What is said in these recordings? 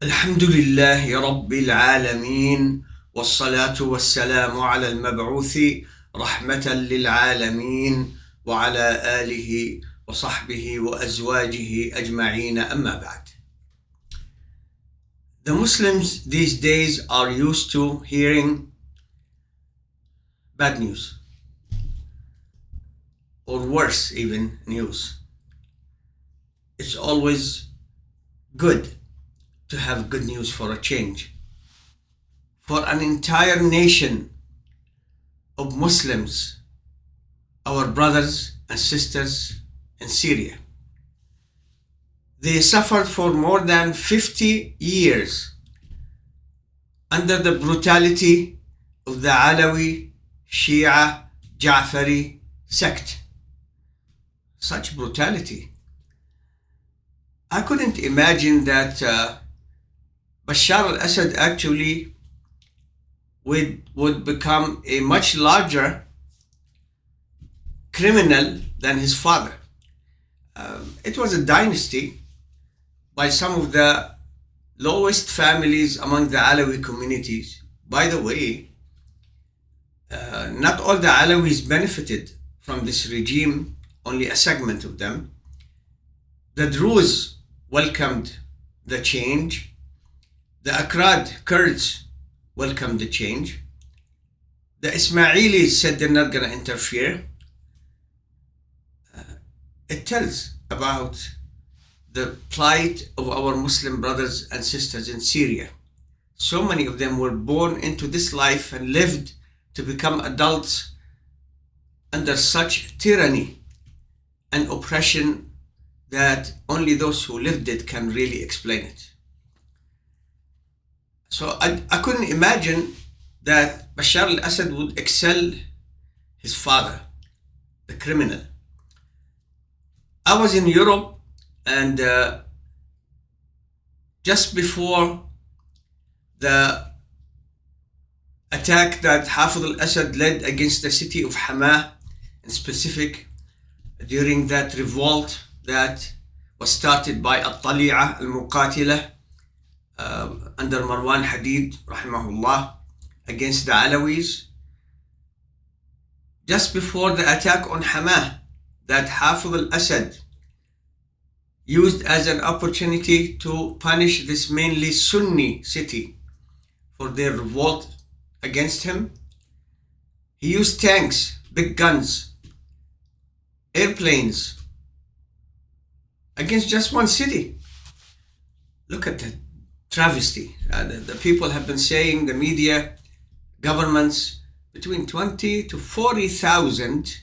الحمد لله رب العالمين، والصلاة والسلام على المبعوث رحمة للعالمين وعلى آله وصحبه وأزواجه أجمعين. أما بعد. The Muslims these days are used to hearing bad news, or worse even, news. It's always good to have good news for a change. For an entire nation of Muslims, our brothers and sisters in Syria. They suffered for more than 50 years under the brutality of the Alawi Shia Ja'fari sect. Such brutality. I couldn't imagine that Bashar al-Assad actually would become a much larger criminal than his father. It was a dynasty by some of the lowest families among the Alawi communities. By the way, not all the Alawis benefited from this regime, only a segment of them. The Druze welcomed the change. The Akrad Kurds welcomed the change. The Ismailis said they're not going to interfere. It tells about the plight of our Muslim brothers and sisters in Syria. So many of them were born into this life and lived to become adults under such tyranny and oppression that only those who lived it can really explain it. So I couldn't imagine that Bashar al-Assad would excel his father, the criminal. I was in Europe, and just before the attack that Hafez al-Assad led against the city of Hama, in specific, during that revolt that was started by Al-Tali'a al-Muqatila under Marwan Hadid, rahimahullah, against the Alawis. Just before the attack on Hama, that Hafez al-Assad used as an opportunity to punish this mainly Sunni city for their revolt against him, he used tanks, big guns, airplanes against just one city. Look at that travesty. The people have been saying, the media, governments, between 20 to 40,000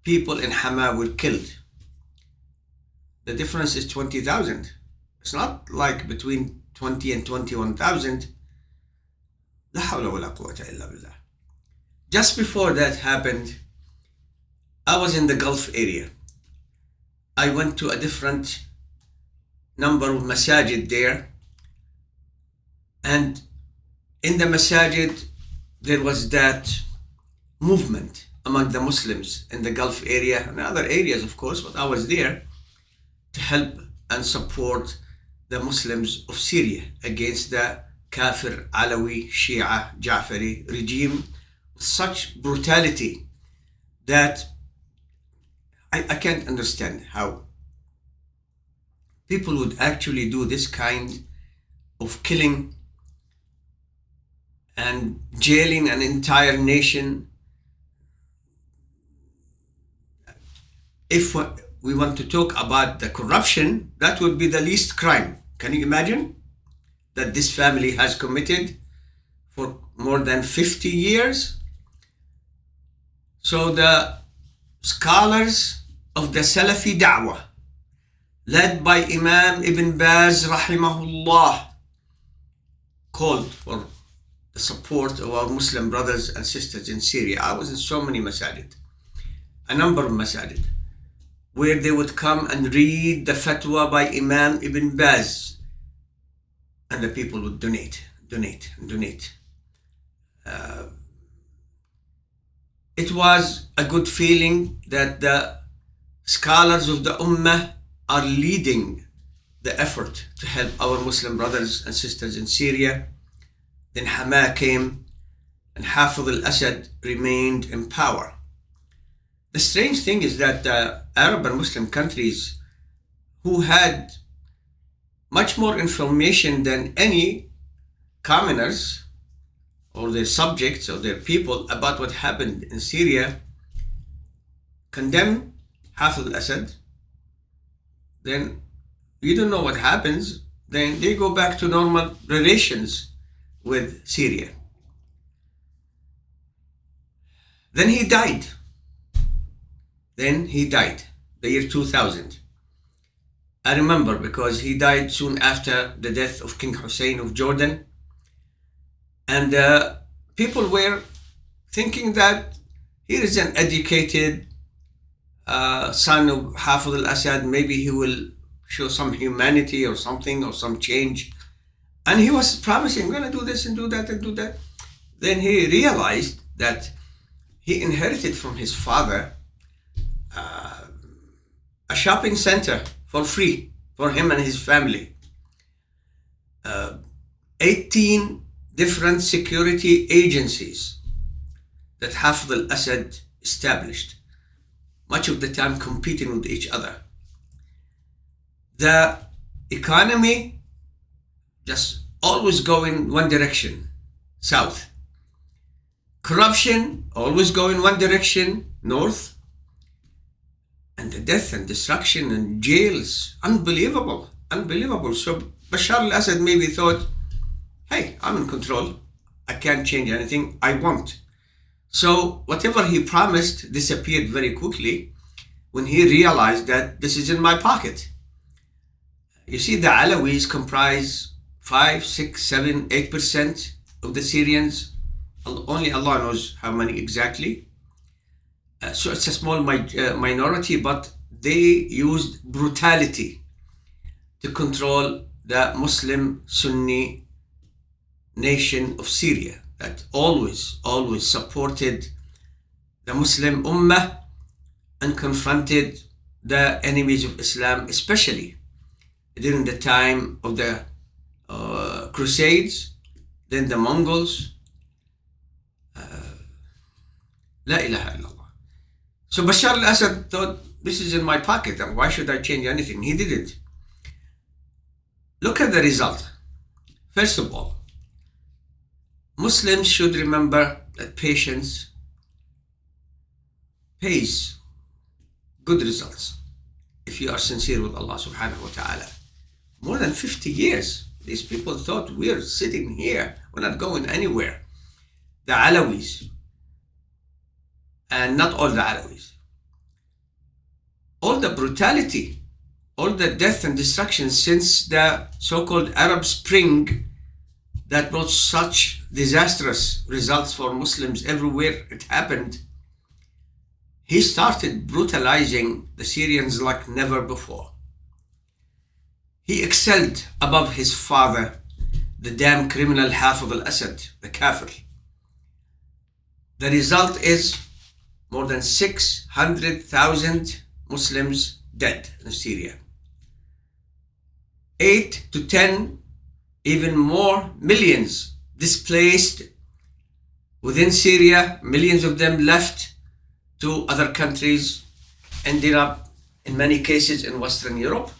people in Hama were killed. The difference is 20,000. It's not like between 20 and 21,000. La hawla wa la quwwata illa billah. Just before that happened, I was in the Gulf area. I went to a different number of masajid there, and in the masajid there was that movement among the Muslims in the Gulf area and other areas, of course, but I was there to help and support the Muslims of Syria against the Kafir Alawi Shia Ja'fari regime with such brutality that I can't understand how people would actually do this kind of killing and jailing an entire nation. If we want to talk about the corruption, that would be the least crime. Can you imagine that this family has committed for more than 50 years? So the scholars of the Salafi Da'wah, led by Imam Ibn Baz rahimahullah, called for the support of our Muslim brothers and sisters in Syria. I was in so many masajid, a number of masajid, where they would come and read the fatwa by Imam Ibn Baz, and the people would donate. It was a good feeling that the scholars of the Ummah are leading the effort to help our Muslim brothers and sisters in Syria. Then Hama came and Hafez al-Assad remained in power. The strange thing is that the Arab and Muslim countries who had much more information than any commoners or their subjects or their people about what happened in Syria condemn Hafez al-Assad. Then you don't know what happens, then they go back to normal relations with Syria. Then he died. The year 2000. I remember because he died soon after the death of King Hussein of Jordan. And people were thinking that here is an educated son of Hafez al-Assad, maybe he will show some humanity or something or some change. And he was promising, I'm going to do this and do that and do that. Then he realized that he inherited from his father a shopping center for free for him and his family. 18 different security agencies that Hafez al-Assad established, much of the time competing with each other. The economy just always going one direction, south. Corruption always going one direction, north. And the death and destruction and jails, unbelievable. So Bashar al-Assad maybe thought, hey, I'm in control. I can't change anything. I won't. So whatever he promised disappeared very quickly when he realized that this is in my pocket. You see, the Alawis comprise 5, 6, 7, 8% of the Syrians. Only Allah knows how many exactly. So it's a small minority, but they used brutality to control the Muslim Sunni nation of Syria that always supported the Muslim Ummah and confronted the enemies of Islam, especially during the time of the Crusades, then the Mongols. La ilaha illallah. So Bashar al-Assad thought, this is in my pocket, and why should I change anything? He didn't. Look at the result. First of all, Muslims should remember that patience pays good results if you are sincere with Allah subhanahu wa ta'ala. More than 50 years, these people thought we're sitting here, we're not going anywhere. The Alawis, and not all the Alawis, all the brutality, all the death and destruction since the so-called Arab Spring that brought such disastrous results for Muslims everywhere it happened, he started brutalizing the Syrians like never before. He excelled above his father, the damn criminal Hafez al-Assad, the kafir. The result is more than 600,000 Muslims dead in Syria. 8 to 10, even more millions displaced within Syria. Millions of them left to other countries, ended up in many cases in Western Europe.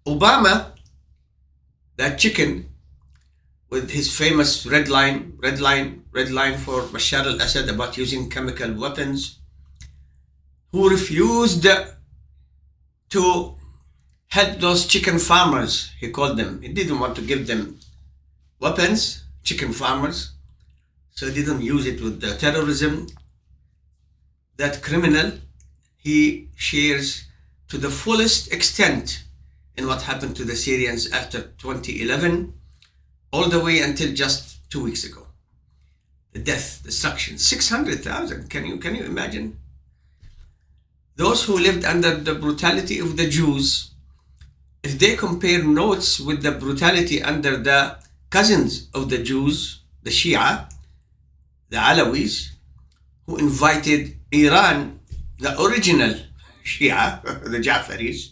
Obama, that chicken with his famous red line for Bashar al-Assad about using chemical weapons, who refused to help those chicken farmers, he called them. He didn't want to give them weapons, chicken farmers, so he didn't use it with the terrorism. That criminal, he shares to the fullest extent in what happened to the Syrians after 2011, all the way until just 2 weeks ago. The death, destruction, 600,000. Can you imagine? Those who lived under the brutality of the Jews, if they compare notes with the brutality under the cousins of the Jews, the Shia, the Alawis, who invited Iran, the original Shia, the Jafaris,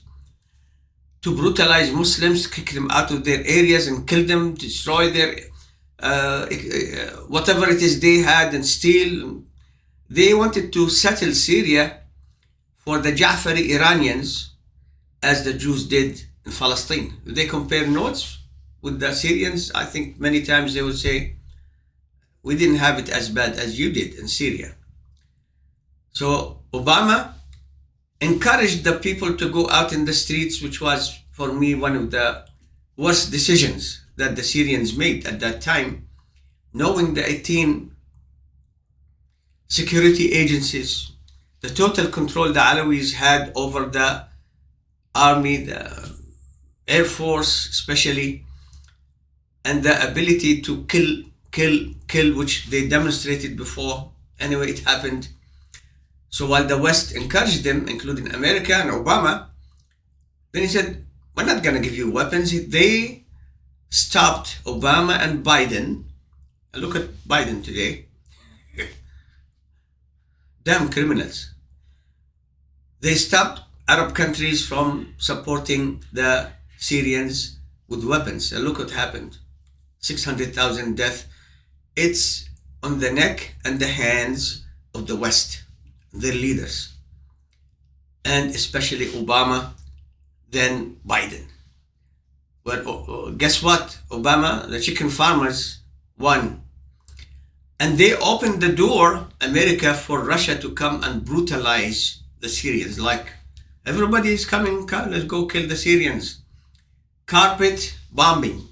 to brutalize Muslims, kick them out of their areas and kill them, destroy their whatever it is they had and steal. They wanted to settle Syria for the Ja'fari Iranians as the Jews did in Palestine. If they compare notes with the Syrians, I think many times they would say, we didn't have it as bad as you did in Syria. So Obama encouraged the people to go out in the streets, which was for me one of the worst decisions that the Syrians made at that time, knowing the 18 security agencies, the total control the Alawis had over the army, the air force especially, and the ability to kill, which they demonstrated before. Anyway, it happened. So while the West encouraged them, including America and Obama, then he said, we're not going to give you weapons. They stopped Obama and Biden. And look at Biden today. Damn criminals. They stopped Arab countries from supporting the Syrians with weapons. And look what happened. 600,000 deaths. It's on the neck and the hands of the West, their leaders, and especially Obama, then Biden. Well, guess what? Obama, the chicken farmers won. And they opened the door, America, for Russia to come and brutalize the Syrians. Like, everybody is coming, let's go kill the Syrians. Carpet bombing.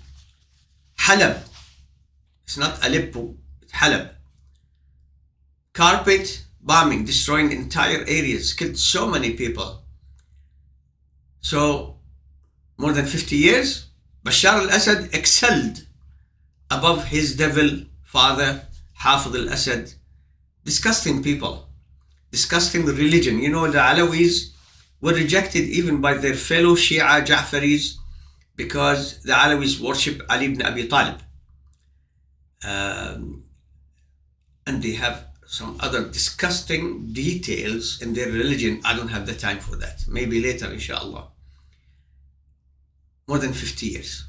Halab. It's not Aleppo, it's Halab. Carpet bombing, destroying entire areas, killed so many people. So, more than 50 years, Bashar al-Assad excelled above his devil father, Hafid al-Assad. Disgusting people, disgusting religion. You know, the Alawis were rejected even by their fellow Shia Ja'faris because the Alawis worship Ali ibn Abi Talib. And they have some other disgusting details in their religion. I don't have the time for that. Maybe later, inshallah. More than 50 years.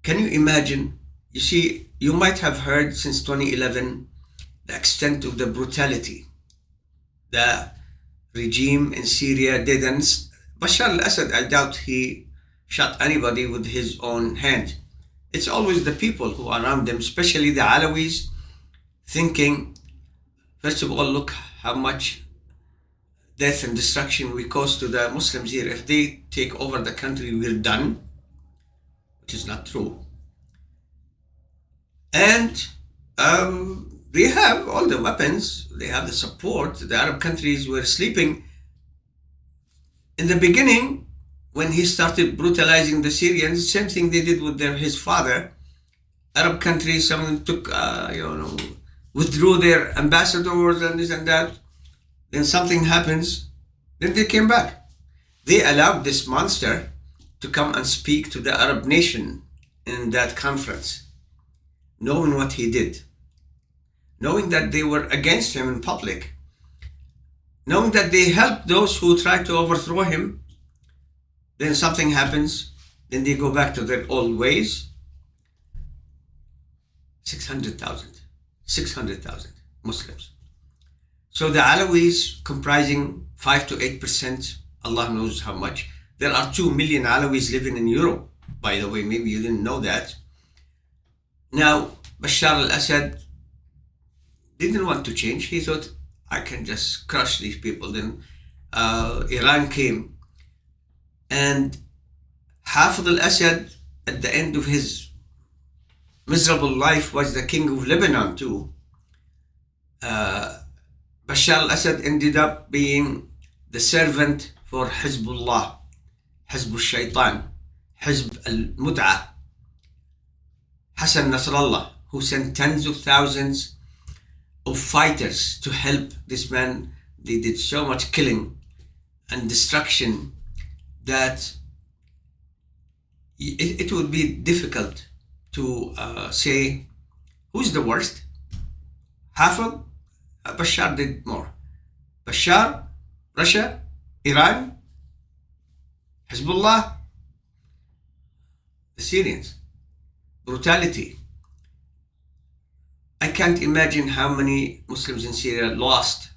Can you imagine? You see, you might have heard since 2011 the extent of the brutality the regime in Syria didn't. Bashar al-Assad, I doubt he shot anybody with his own hand. It's always the people who are around them, especially the Alawis, thinking, first of all, look how much death and destruction we cause to the Muslims here. If they take over the country, we're done, which is not true. And they have all the weapons, they have the support. The Arab countries were sleeping. In the beginning, when he started brutalizing the Syrians, same thing they did with his father. Arab countries, some of them took, withdrew their ambassadors and this and that. Then something happens, then they came back. They allowed this monster to come and speak to the Arab nation in that conference, knowing what he did, knowing that they were against him in public, knowing that they helped those who tried to overthrow him. Then something happens, then they go back to their old ways. 600,000 Muslims. So the Alawis comprising 5 to 8%, Allah knows how much. There are 2 million Alawis living in Europe, by the way, maybe you didn't know that. Now, Bashar al-Assad didn't want to change. He thought, I can just crush these people. Then Iran came. And Hafid al-Assad, at the end of his miserable life, was the king of Lebanon too. Bashar al-Assad ended up being the servant for Hizbullah, Hizb al-Shaytan, Hizb al-Mud'ah. Hassan Nasrallah, who sent tens of thousands of fighters to help this man. They did so much killing and destruction that it would be difficult to say who's the worst. Hafid, Bashar did more. Bashar, Russia, Iran, Hezbollah, the Syrians. Brutality. I can't imagine how many Muslims in Syria lost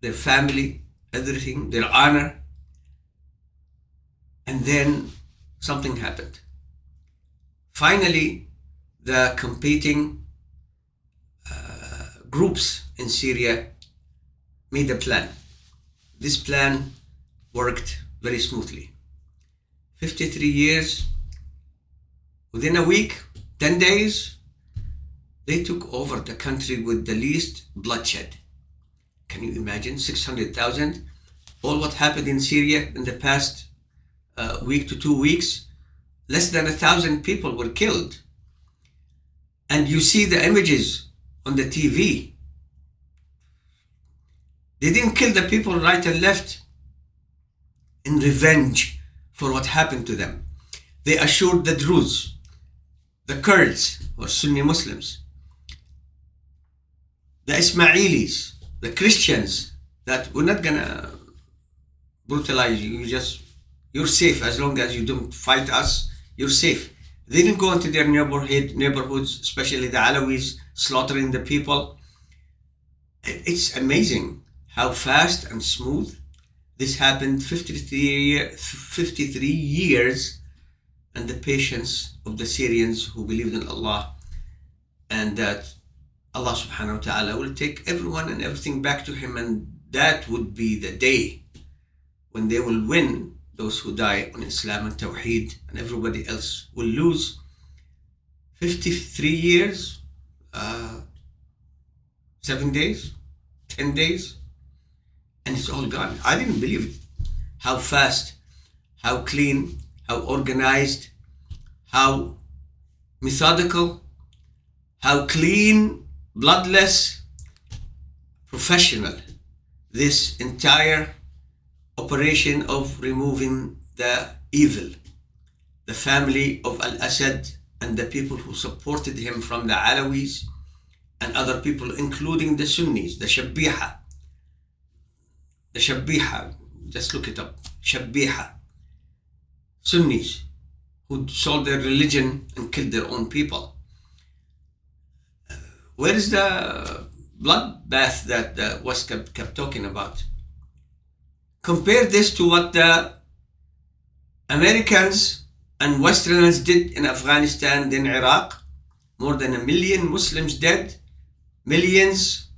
their family, everything, their honor, and then something happened. Finally, the competing groups in Syria made a plan. This plan worked very smoothly. 53 years, within a week, 10 days, they took over the country with the least bloodshed. Can you imagine? 600,000. All what happened in Syria in the past week to 2 weeks, less than 1,000 people were killed. And you see the images on the TV. They didn't kill the people right and left in revenge for what happened to them. They assured the Druze, the Kurds or Sunni Muslims, the Ismailis, the Christians, that we're not gonna brutalize you. You're safe as long as you don't fight us. You're safe. They didn't go into their neighborhoods, especially the Alawis, slaughtering the people. It's amazing how fast and smooth this happened. 53 years, and the patience of the Syrians who believed in Allah, and that Allah subhanahu wa ta'ala will take everyone and everything back to Him, and that would be the day when they will win, those who die on Islam and Tawheed, and everybody else will lose. 53 years, 7 days, 10 days, and it's all gone. I didn't believe it. How fast, how clean, how organized, how methodical, how clean, bloodless, professional this entire operation of removing the evil, the family of Al-Assad and the people who supported him from the Alawis and other people, including the Sunnis, the Shabbiha, just look it up, Shabbiha, Sunnis who sold their religion and killed their own people. Where is the bloodbath that the West kept talking about? Compare this to what the Americans and Westerners did in Afghanistan, then Iraq. More than 1 million Muslims dead. Millions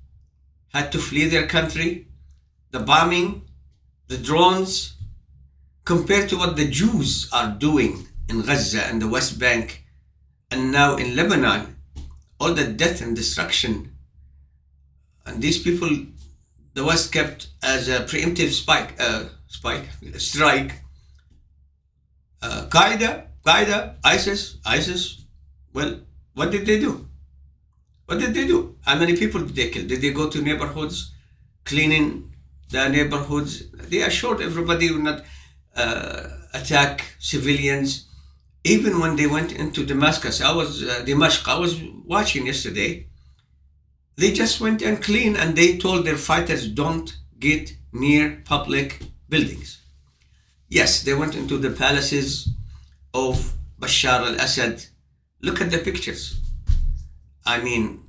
had to flee their country. The bombing, the drones. Compared to what the Jews are doing in Gaza and the West Bank, and now in Lebanon, all the death and destruction. And these people, the West kept as a preemptive strike. Qaeda, ISIS. Well, what did they do? How many people did they kill? Did they go to neighborhoods, cleaning the neighborhoods? They assured everybody would not attack civilians. Even when they went into Damascus, I was watching yesterday. They just went and cleaned, and they told their fighters, don't get near public buildings. Yes, they went into the palaces of Bashar al-Assad. Look at the pictures. I mean,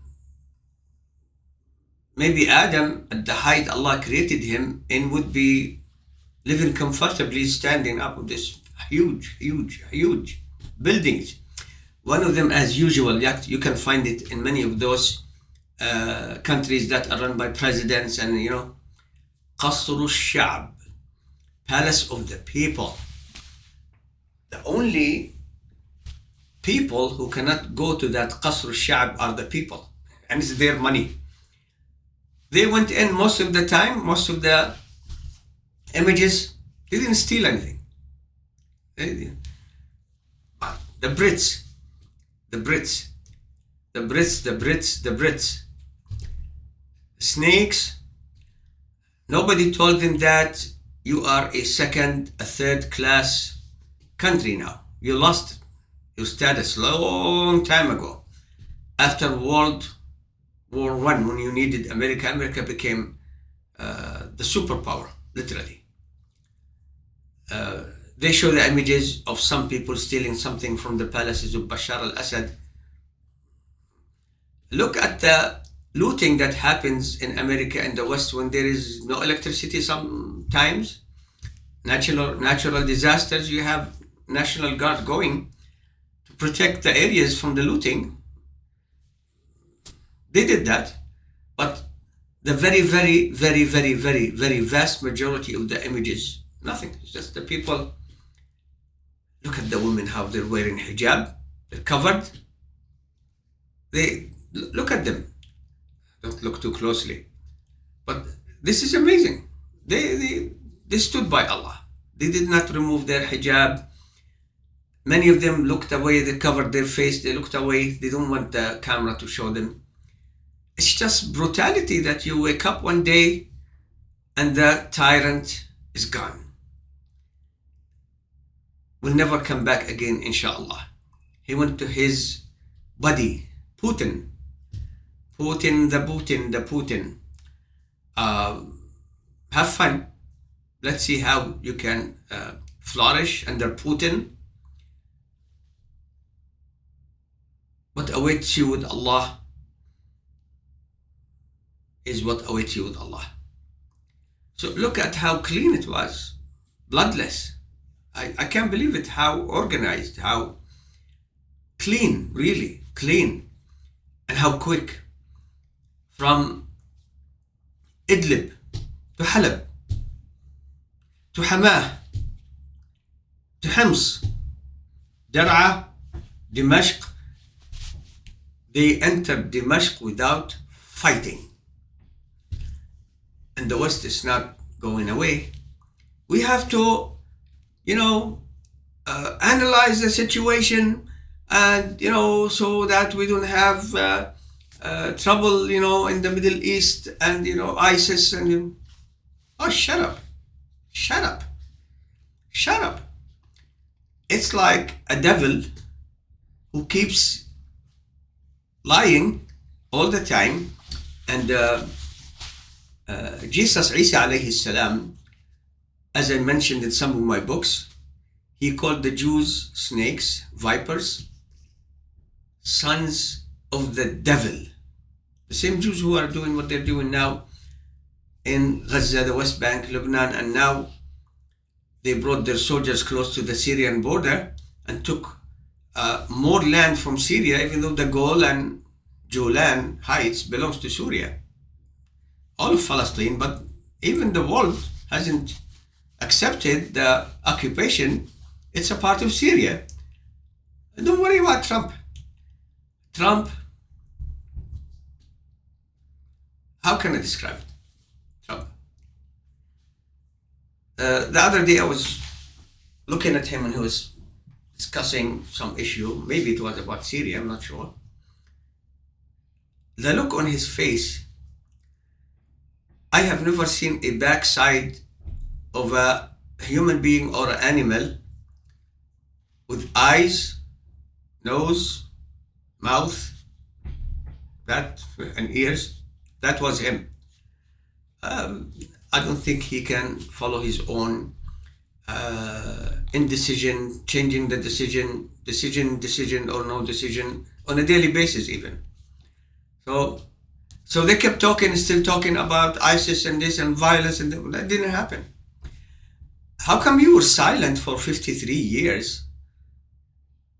maybe Adam, at the height Allah created him in, would be living comfortably, standing up with this huge buildings. One of them, as usual, you can find it in many of those countries that are run by presidents, and Qasr al-Sha'b, palace of the people. The only people who cannot go to that Qasr al-Sha'b are the people, and it's their money. They went in most of the time, most of the images, they didn't steal anything. But the Brits, snakes, nobody told them that you are a second, a third class country now. You lost your status long time ago. After World War I, when you needed America became the superpower, literally. they show the images of some people stealing something from the palaces of Bashar al-Assad. Look at the looting that happens in America and the West when there is no electricity sometimes. Natural disasters, you have National Guard going to protect the areas from the looting. They did that, but the very, very, very, very, very, very vast majority of the images, nothing. It's just the people. Look at the women, how they're wearing hijab, they're covered. They look at them. Don't look too closely. But this is amazing. They stood by Allah. They did not remove their hijab. Many of them looked away. They covered their face. They looked away. They don't want the camera to show them. It's just brutality that you wake up one day and the tyrant is gone. Will never come back again, inshallah. He went to his buddy, Putin. Putin. Have fun. Let's see how you can flourish under Putin. What awaits you with Allah is what awaits you with Allah. So look at how clean it was, bloodless. I can't believe it, how organized, how clean, really clean, and how quick. From Idlib to Halab to Hama to Hims, Dar'a, Dimashq. They entered Dimashq without fighting. And the West is not going away. We have to, analyze the situation and, so that we don't have trouble, in the Middle East and, ISIS and, oh, shut up. It's like a devil who keeps lying all the time. And Jesus, Isa alayhi salam, as I mentioned in some of my books, he called the Jews snakes, vipers, sons of the devil. The same Jews who are doing what they're doing now in Gaza, the West Bank, Lebanon, and now they brought their soldiers close to the Syrian border and took more land from Syria, even though the Golan Jalal heights belongs to Syria. All of Palestine, but even the world hasn't accepted the occupation. It's a part of Syria. Don't worry about Trump. How can I describe it? Trump. The other day I was looking at him and he was discussing some issue. Maybe it was about Syria, I'm not sure. The look on his face, I have never seen a backside of a human being or an animal with eyes, nose, mouth, and ears. That was him. I don't think he can follow his own indecision, changing the decision or no decision on a daily basis even. So they kept still talking about ISIS and this and violence, and that didn't happen. How come you were silent for 53 years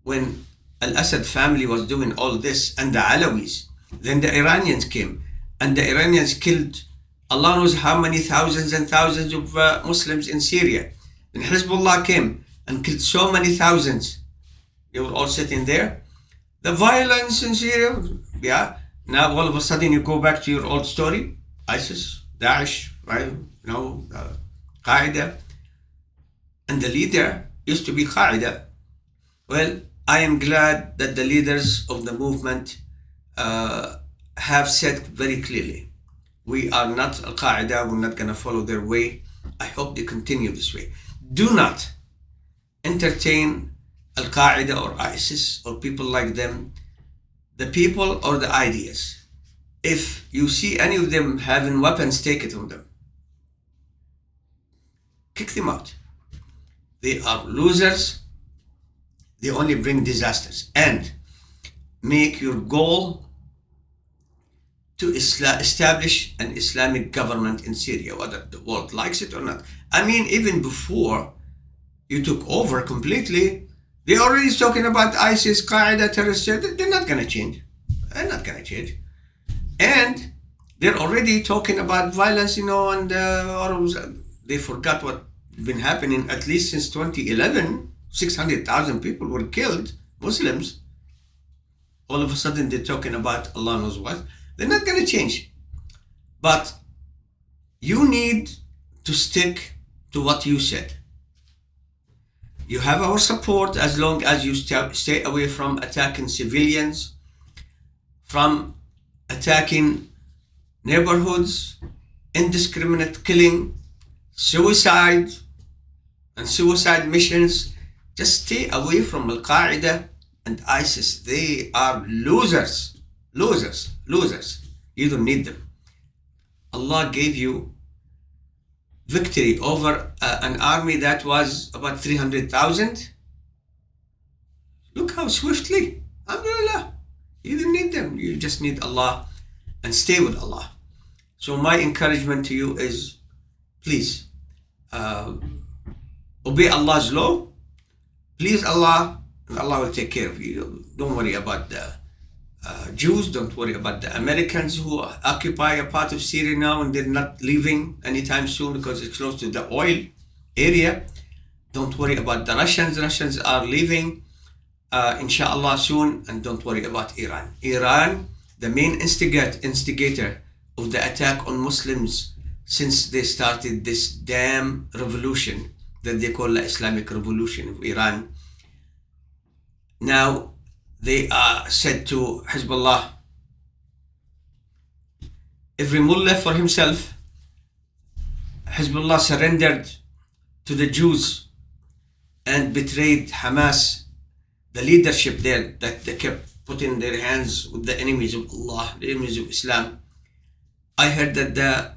when Al-Assad family was doing all this and the Alawis? Then the Iranians came and the Iranians killed Allah knows how many thousands and thousands of Muslims in Syria. Then Hezbollah came and killed so many thousands. They were all sitting there. The violence in Syria, yeah. Now all of a sudden you go back to your old story, ISIS, Daesh, right? Qaeda, and the leader used to be Qaeda. Well, I am glad that the leaders of the movement have said very clearly, we are not Al-Qaeda, we're not going to follow their way. I hope they continue this way. Do not entertain Al-Qaeda or ISIS or people like them, the people or the ideas. If you see any of them having weapons, take it from them. Kick them out. They are losers. They only bring disasters. And make your goal to establish an Islamic government in Syria, whether the world likes it or not. I mean, even before you took over completely, they're already talking about ISIS, Qaeda, terrorists. They're not going to change. They're not going to change. And they're already talking about violence, and they forgot what's been happening at least since 2011. 600,000 people were killed, Muslims. All of a sudden they're talking about Allah knows what. They're not going to change. But you need to stick to what you said. You have our support as long as you stay away from attacking civilians, from attacking neighborhoods, indiscriminate killing, suicide, and suicide missions. Just stay away from Al-Qaeda and ISIS. They are losers. Losers. Losers. You don't need them. Allah gave you victory over an army that was about 300,000. Look how swiftly. Alhamdulillah. You don't need them. You just need Allah and stay with Allah. So my encouragement to you is, please, obey Allah's law. Please Allah, and Allah will take care of you. Don't worry about the Jews. Don't worry about the Americans who occupy a part of Syria now and they're not leaving anytime soon because it's close to the oil area. Don't worry about the Russians. Russians are leaving, inshallah, soon. And don't worry about Iran. Iran, the main instigator of the attack on Muslims since they started this damn revolution that they call the Islamic Revolution of Iran. Now, they are said to Hezbollah, every mullah for himself. Hezbollah surrendered to the Jews and betrayed Hamas, the leadership there that they kept putting their hands with the enemies of Allah, the enemies of Islam. I heard that the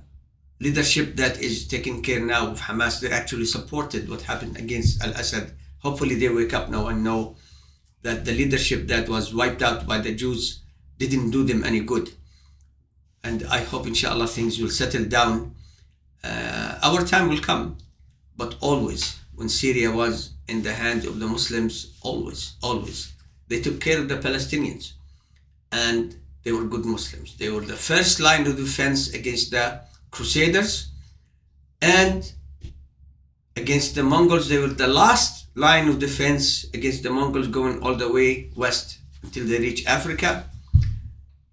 leadership that is taking care now of Hamas, they actually supported what happened against Al-Assad. Hopefully they wake up now and know that the leadership that was wiped out by the Jews didn't do them any good. And I hope, inshallah, things will settle down. Our time will come, but always, when Syria was in the hands of the Muslims, always, they took care of the Palestinians. And they were good Muslims. They were the first line of defense against the Crusaders, and against the Mongols. They were the last line of defense against the Mongols going all the way west until they reach Africa.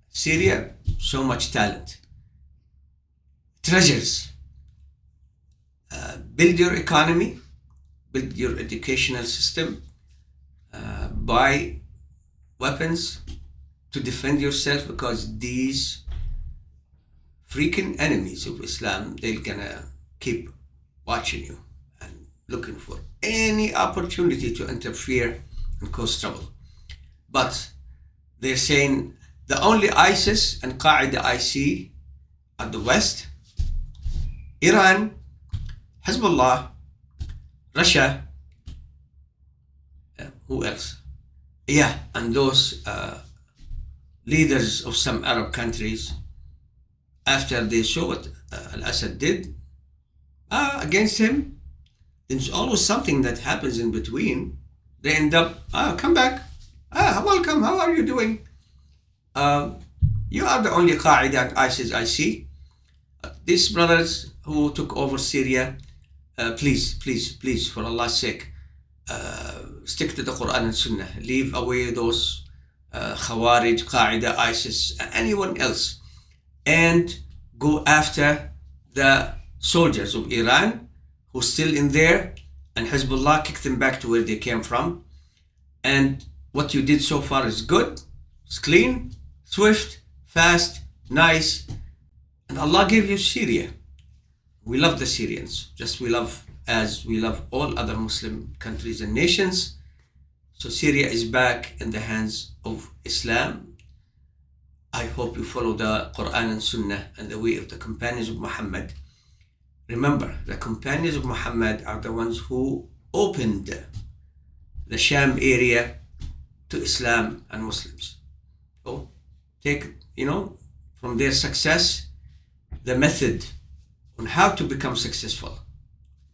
Syria, so much talent, treasures. Build your economy, build your educational system, buy weapons to defend yourself, because these freaking enemies of Islam, they're gonna keep watching you and looking for any opportunity to interfere and cause trouble. But they're saying the only ISIS and Qaeda I see are the West, Iran, Hezbollah, Russia, who else? Yeah, and those leaders of some Arab countries, after they saw what Al-Assad did against him, there's always something that happens in between. They end up, come back. Welcome, how are you doing? You are the only Qaeda and ISIS I see. These brothers who took over Syria, please, for Allah's sake, stick to the Quran and Sunnah. Leave away those Khawarij, Qaeda, ISIS, anyone else, and go after the soldiers of Iran who's still in there, and Hezbollah kicked them back to where they came from. And what you did so far is good, it's clean, swift, fast, nice, and Allah gave you Syria. We love the Syrians, just as we love all other Muslim countries and nations. So Syria is back in the hands of Islam. I hope you follow the Quran and Sunnah and the way of the companions of Muhammad. Remember, the companions of Muhammad are the ones who opened the Sham area to Islam and Muslims. So take, from their success, the method on how to become successful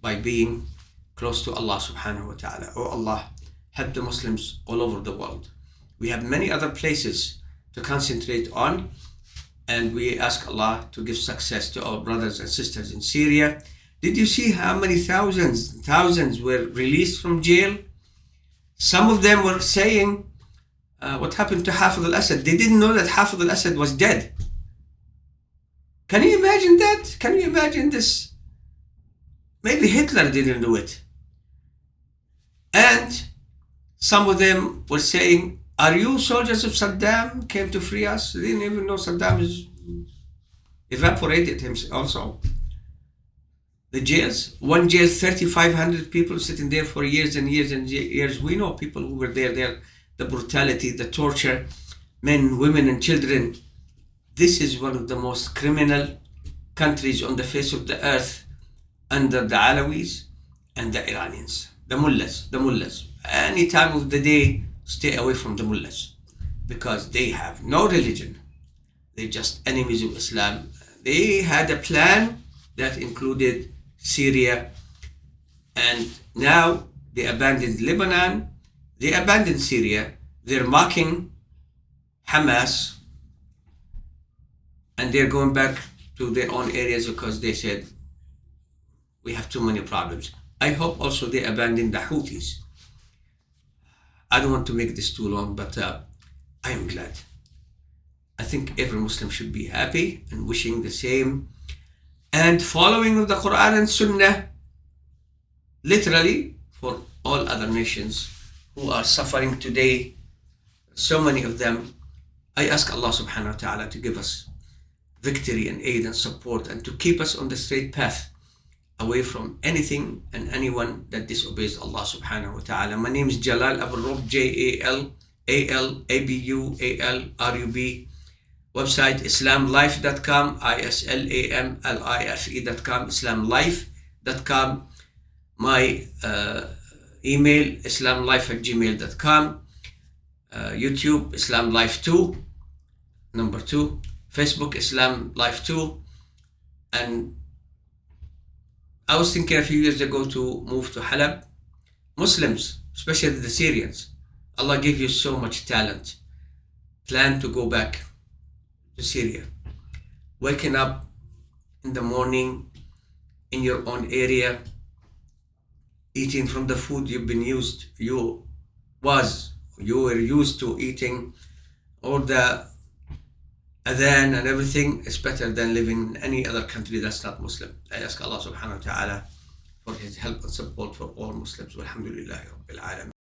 by being close to Allah subhanahu wa ta'ala. Oh Allah, help the Muslims all over the world. We have many other places to concentrate on, and we ask Allah to give success to our brothers and sisters in Syria. Did you see how many thousands were released from jail? Some of them were saying, what happened to Hafez al-Assad? They didn't know that Hafez al-Assad was dead. Can you imagine that? Can you imagine this? Maybe Hitler didn't do it. And some of them were saying, are you soldiers of Saddam, came to free us? They didn't even know Saddam is evaporated himself also. The jails, one jail, 3,500 people sitting there for years and years and years. We know people who were there, the brutality, the torture, men, women, and children. This is one of the most criminal countries on the face of the earth under the Alawis and the Iranians. The mullahs. Any time of the day, stay away from the mullahs because they have no religion. They're just enemies of Islam. They had a plan that included Syria, and now they abandoned Lebanon, they abandoned Syria, they're mocking Hamas, and they're going back to their own areas because they said, we have too many problems. I hope also they abandon the Houthis. I don't want to make this too long, but I am glad. I think every Muslim should be happy and wishing the same and following of the Quran and Sunnah, literally, for all other nations who are suffering today, so many of them. I ask Allah subhanahu wa ta'ala to give us victory and aid and support and to keep us on the straight path away from anything and anyone that disobeys Allah subhanahu wa ta'ala. My name is Jalal Abualrub, Jalal, website islamlife.com, islamlife.com, islamlife.com. My email, islamlife@gmail.com. YouTube, islamlife2, number 2. Facebook, islamlife2. And I was thinking a few years ago to move to Halab. Muslims, especially the Syrians, Allah gave you so much talent. Plan to go back to Syria. Waking up in the morning in your own area, eating from the food you were used to eating, or the adhan and everything is better than living in any other country that's not Muslim. I ask Allah subhanahu wa ta'ala for his help and support for all Muslims. Walhamdulillahi Rabbil Alameen.